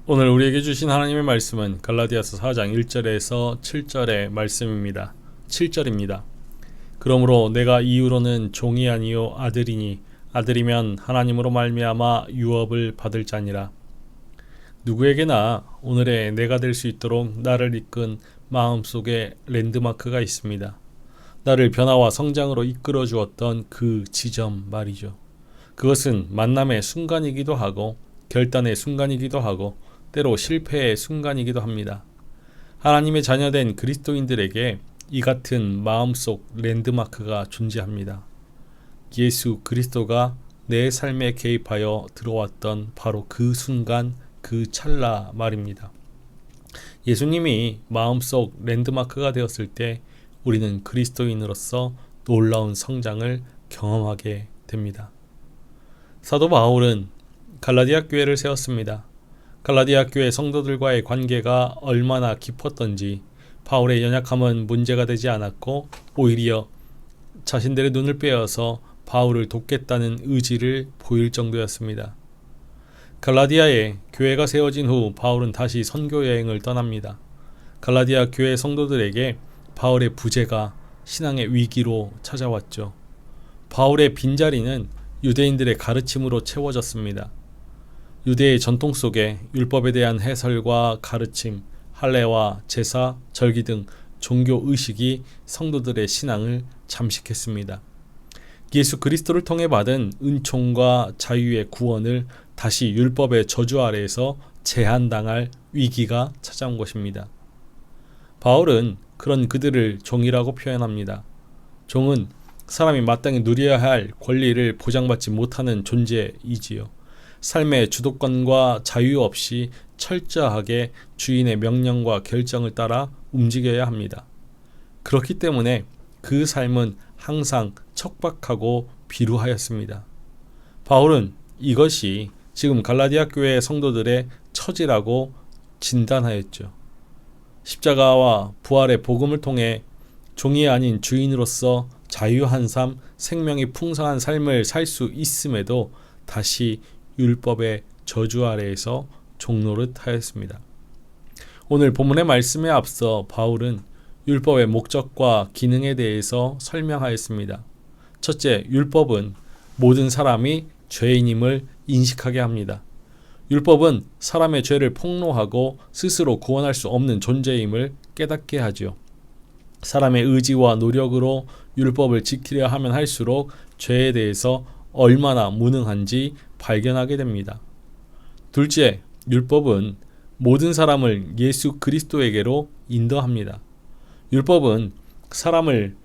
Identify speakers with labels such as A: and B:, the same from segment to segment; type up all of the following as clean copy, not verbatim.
A: 오늘 우리에게 주신 하나님의 말씀은 갈라디아서 4장 1절에서 7절의 말씀입니다. 7절입니다. 그러므로 내가 이후로는 종이 아니요 아들이니 아들이면 하나님으로 말미암아 유업을 받을 자니라. 누구에게나 오늘의 내가 될 수 있도록 나를 이끈 마음속에 랜드마크가 있습니다. 나를 변화와 성장으로 이끌어 주었던 그 지점 말이죠. 그것은 만남의 순간이기도 하고 결단의 순간이기도 하고 때로 실패의 순간이기도 합니다. 하나님의 자녀된 그리스도인들에게 이 같은 마음속 랜드마크가 존재합니다. 예수 그리스도가 내 삶에 개입하여 들어왔던 바로 그 순간, 그 찰나 말입니다. 예수님이 마음속 랜드마크가 되었을 때 우리는 그리스도인으로서 놀라운 성장을 경험하게 됩니다. 사도 바울은 갈라디아 교회를 세웠습니다. 갈라디아 교회 성도들과의 관계가 얼마나 깊었던지 바울의 연약함은 문제가 되지 않았고 오히려 자신들의 눈을 빼어서 바울을 돕겠다는 의지를 보일 정도였습니다. 갈라디아에 교회가 세워진 후 바울은 다시 선교 여행을 떠납니다. 갈라디아 교회 성도들에게 바울의 부재가 신앙의 위기로 찾아왔죠. 바울의 빈자리는 유대인들의 가르침으로 채워졌습니다. 유대의 전통 속에 율법에 대한 해설과 가르침, 할례와 제사, 절기 등 종교 의식이 성도들의 신앙을 잠식했습니다. 예수 그리스도를 통해 받은 은총과 자유의 구원을 다시 율법의 저주 아래에서 제한당할 위기가 찾아온 것입니다. 바울은 그런 그들을 종이라고 표현합니다. 종은 사람이 마땅히 누려야 할 권리를 보장받지 못하는 존재이지요. 삶의 주도권과 자유 없이 철저하게 주인의 명령과 결정을 따라 움직여야 합니다. 그렇기 때문에 그 삶은 항상 척박하고 비루하였습니다. 바울은 이것이 지금 갈라디아 교회 성도들의 처지라고 진단하였죠. 십자가와 부활의 복음을 통해 종이 아닌 주인으로서 자유한 삶, 생명이 풍성한 삶을 살 수 있음에도 다시 율법의 저주 아래에서 종노릇 하였습니다. 오늘 본문의 말씀에 앞서 바울은 율법의 목적과 기능에 대해서 설명하였습니다. 첫째, 율법은 모든 사람이 죄인임을 인식하게 합니다. 율법은 사람의 죄를 폭로하고 스스로 구원할 수 없는 존재임을 깨닫게 하죠. 사람의 의지와 노력으로 율법을 지키려 하면 할수록 죄에 대해서 얼마나 무능한지 발견하게 됩니다. 둘째, 율법은 모든 사람을 예수 그리스도에게로 인도합니다. 율법은 사람을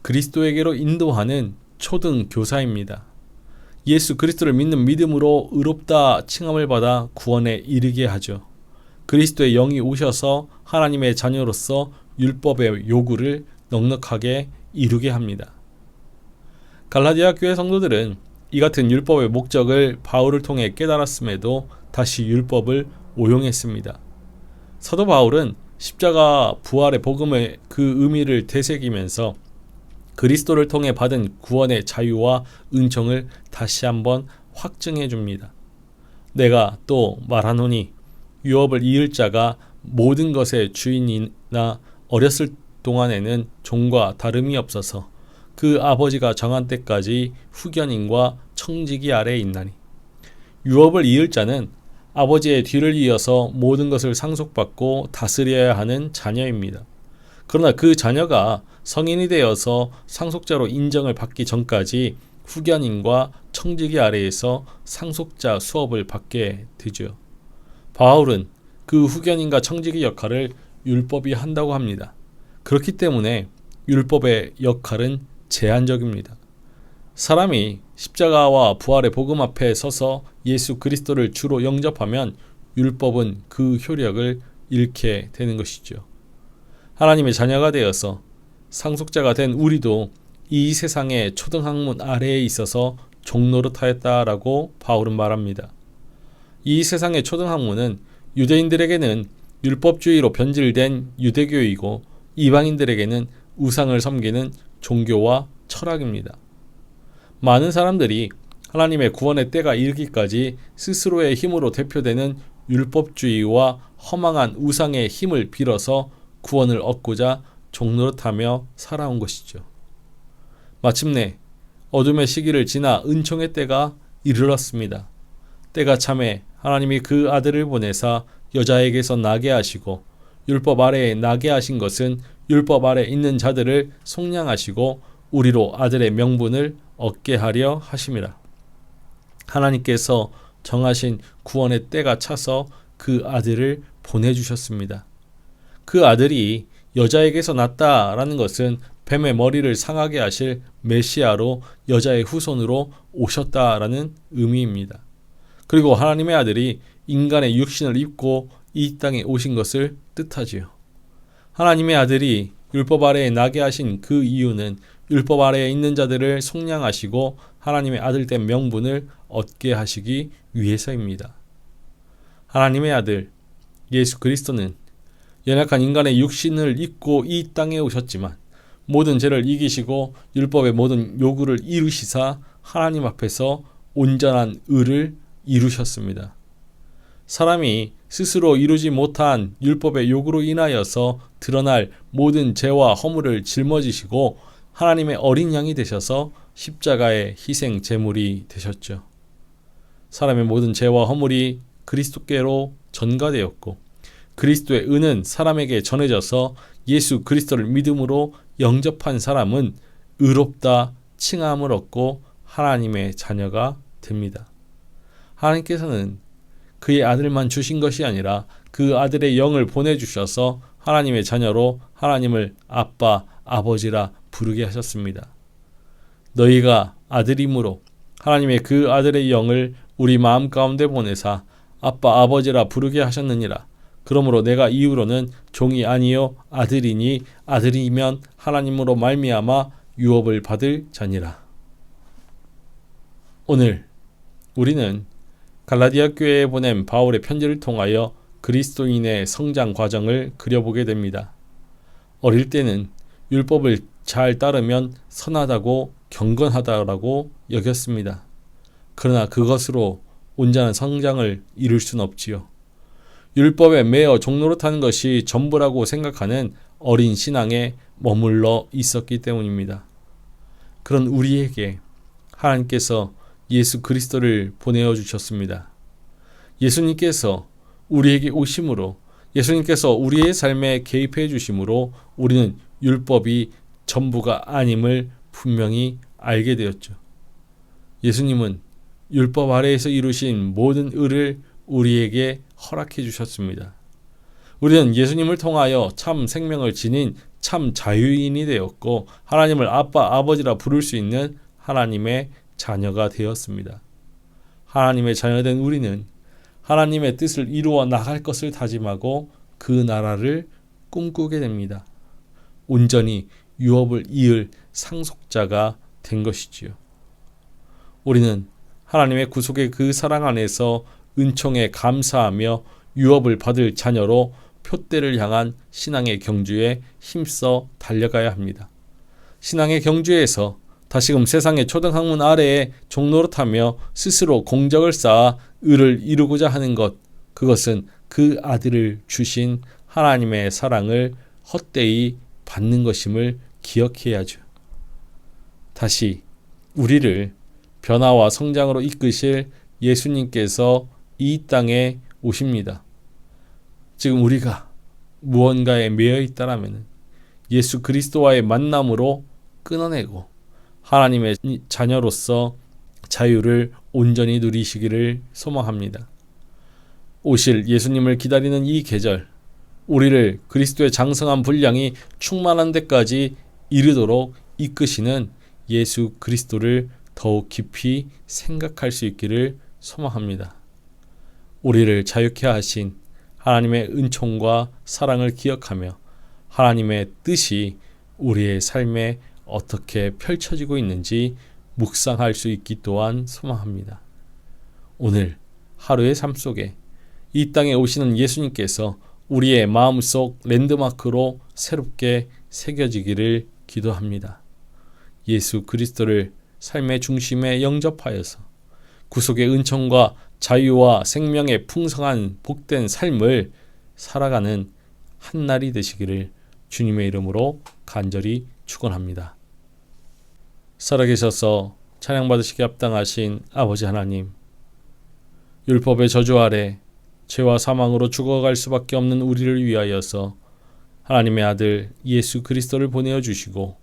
A: 그리스도에게로 인도하는 초등 교사입니다. 예수 그리스도를 믿는 믿음으로 의롭다 칭함을 받아 구원에 이르게 하죠. 그리스도의 영이 오셔서 하나님의 자녀로서 율법의 요구를 넉넉하게 이루게 합니다. 갈라디아 교회 성도들은 이 같은 율법의 목적을 바울을 통해 깨달았음에도 다시 율법을 오용했습니다. 사도 바울은 십자가 부활의 복음의 그 의미를 되새기면서 그리스도를 통해 받은 구원의 자유와 은총을 다시 한번 확증해 줍니다. 내가 또 말하노니 유업을 이을 자가 모든 것의 주인이나 어렸을 동안에는 종과 다름이 없어서 그 아버지가 정한 때까지 후견인과 청지기 아래에 있나니 유업을 이을 자는 아버지의 뒤를 이어서 모든 것을 상속받고 다스려야 하는 자녀입니다. 그러나 그 자녀가 성인이 되어서 상속자로 인정을 받기 전까지 후견인과 청지기 아래에서 상속자 수업을 받게 되죠. 바울은 그 후견인과 청지기 역할을 율법이 한다고 합니다. 그렇기 때문에 율법의 역할은 제한적입니다. 사람이 십자가와 부활의 복음 앞에 서서 예수 그리스도를 주로 영접하면 율법은 그 효력을 잃게 되는 것이죠. 하나님의 자녀가 되어서 상속자가 된 우리도 이 세상의 초등학문 아래에 있어서 종노릇하였다라고 바울은 말합니다. 이 세상의 초등학문은 유대인들에게는 율법주의로 변질된 유대교이고 이방인들에게는 우상을 섬기는 종교와 철학입니다. 많은 사람들이 하나님의 구원의 때가 이르기까지 스스로의 힘으로 대표되는 율법주의와 허망한 우상의 힘을 빌어서 구원을 얻고자 종노릇하며 살아온 것이죠. 마침내 어둠의 시기를 지나 은총의 때가 이르렀습니다. 때가 참에 하나님이 그 아들을 보내사 여자에게서 나게 하시고 율법 아래에 나게 하신 것은 율법 아래 있는 자들을 속량하시고 우리로 아들의 명분을 얻게 하려 하심이라. 하나님께서 정하신 구원의 때가 차서 그 아들을 보내주셨습니다. 그 아들이 여자에게서 났다라는 것은 뱀의 머리를 상하게 하실 메시아로 여자의 후손으로 오셨다라는 의미입니다. 그리고 하나님의 아들이 인간의 육신을 입고 이 땅에 오신 것을 뜻하지요. 하나님의 아들이 율법 아래에 나게 하신 그 이유는 율법 아래에 있는 자들을 속량하시고 하나님의 아들된 명분을 얻게 하시기 위해서입니다. 하나님의 아들 예수 그리스도는 연약한 인간의 육신을 입고 이 땅에 오셨지만 모든 죄를 이기시고 율법의 모든 요구를 이루시사 하나님 앞에서 온전한 의를 이루셨습니다. 사람이 스스로 이루지 못한 율법의 요구로 인하여서 드러날 모든 죄와 허물을 짊어지시고 하나님의 어린 양이 되셔서 십자가의 희생 제물이 되셨죠. 사람의 모든 죄와 허물이 그리스도께로 전가되었고 그리스도의 은은 사람에게 전해져서 예수 그리스도를 믿음으로 영접한 사람은 의롭다 칭함을 얻고 하나님의 자녀가 됩니다. 하나님께서는 그의 아들만 주신 것이 아니라 그 아들의 영을 보내주셔서 하나님의 자녀로 하나님을 아빠, 아버지라 부르게 하셨습니다. 너희가 아들이므로 하나님의 그 아들의 영을 우리 마음 가운데 보내사 아빠, 아버지라 부르게 하셨느니라. 그러므로 내가 이후로는 종이 아니요 아들이니 아들이면 하나님으로 말미암아 유업을 받을 자니라. 오늘 우리는 갈라디아 교회에 보낸 바울의 편지를 통하여 그리스도인의 성장 과정을 그려보게 됩니다. 어릴 때는 율법을 잘 따르면 선하다고 경건하다라고 여겼습니다. 그러나 그것으로 온전한 성장을 이룰 수는 없지요. 율법에 매어 종노릇하는 것이 전부라고 생각하는 어린 신앙에 머물러 있었기 때문입니다. 그런 우리에게 하나님께서 예수 그리스도를 보내어 주셨습니다. 예수님께서 우리에게 오심으로 예수님께서 우리의 삶에 개입해 주심으로 우리는 율법이 전부가 아님을 분명히 알게 되었죠. 예수님은 율법 아래에서 이루신 모든 의를 우리에게 허락해 주셨습니다. 우리는 예수님을 통하여 참 생명을 지닌 참 자유인이 되었고 하나님을 아빠, 아버지라 부를 수 있는 하나님의 자녀가 되었습니다. 하나님의 자녀된 우리는 하나님의 뜻을 이루어 나갈 것을 다짐하고 그 나라를 꿈꾸게 됩니다. 온전히 유업을 이을 상속자가 된 것이지요. 우리는 하나님의 구속의 그 사랑 안에서 은총에 감사하며 유업을 받을 자녀로 표대를 향한 신앙의 경주에 힘써 달려가야 합니다. 신앙의 경주에서 다시금 세상의 초등학문 아래에 종노릇하며 스스로 공적을 쌓아 의를 이루고자 하는 것, 그것은 그 아들을 주신 하나님의 사랑을 헛되이 받는 것임을 기억해야죠. 다시 우리를 변화와 성장으로 이끄실 예수님께서 이 땅에 오십니다. 지금 우리가 무언가에 매여 있다라면 예수 그리스도와의 만남으로 끊어내고 하나님의 자녀로서 자유를 온전히 누리시기를 소망합니다. 오실 예수님을 기다리는 이 계절, 우리를 그리스도의 장성한 분량이 충만한 데까지 이르도록 이끄시는 예수 그리스도를 더욱 깊이 생각할 수 있기를 소망합니다. 우리를 자유케 하신 하나님의 은총과 사랑을 기억하며 하나님의 뜻이 우리의 삶에 어떻게 펼쳐지고 있는지 묵상할 수 있기 또한 소망합니다. 오늘 하루의 삶 속에 이 땅에 오시는 예수님께서 우리의 마음속 랜드마크로 새롭게 새겨지기를 기도합니다. 예수 그리스도를 삶의 중심에 영접하여서 구속의 은총과 자유와 생명의 풍성한 복된 삶을 살아가는 한 날이 되시기를 주님의 이름으로 간절히 축원합니다. 살아계셔서 찬양받으시기 합당하신 아버지 하나님, 율법의 저주 아래 죄와 사망으로 죽어갈 수밖에 없는 우리를 위하여서 하나님의 아들 예수 그리스도를 보내어 주시고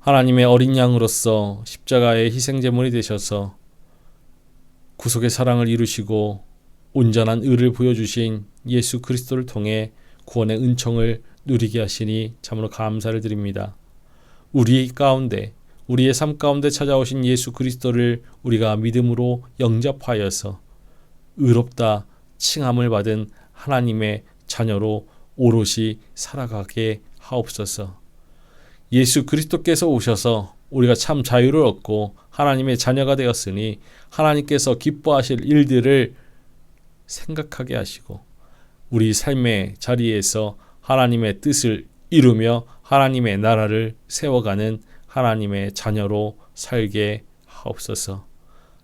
A: 하나님의 어린 양으로서 십자가의 희생제물이 되셔서 구속의 사랑을 이루시고 온전한 의를 보여주신 예수 그리스도를 통해 구원의 은총을 누리게 하시니 참으로 감사를 드립니다. 우리 가운데, 우리의 삶 가운데 찾아오신 예수 그리스도를 우리가 믿음으로 영접하여서 의롭다 칭함을 받은 하나님의 자녀로 오롯이 살아가게 하옵소서. 예수 그리스도께서 오셔서 우리가 참 자유를 얻고 하나님의 자녀가 되었으니 하나님께서 기뻐하실 일들을 생각하게 하시고 우리 삶의 자리에서 하나님의 뜻을 이루며 하나님의 나라를 세워가는 하나님의 자녀로 살게 하옵소서.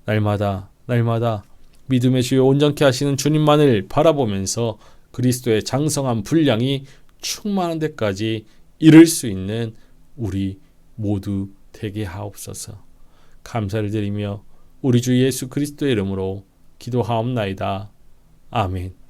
A: 날마다 믿음의 주요 온전케 하시는 주님만을 바라보면서 그리스도의 장성한 분량이 충만한 데까지 이를 수 있는 우리 모두 되게 하옵소서. 감사를 드리며 우리 주 예수 그리스도의 이름으로 기도하옵나이다. 아멘.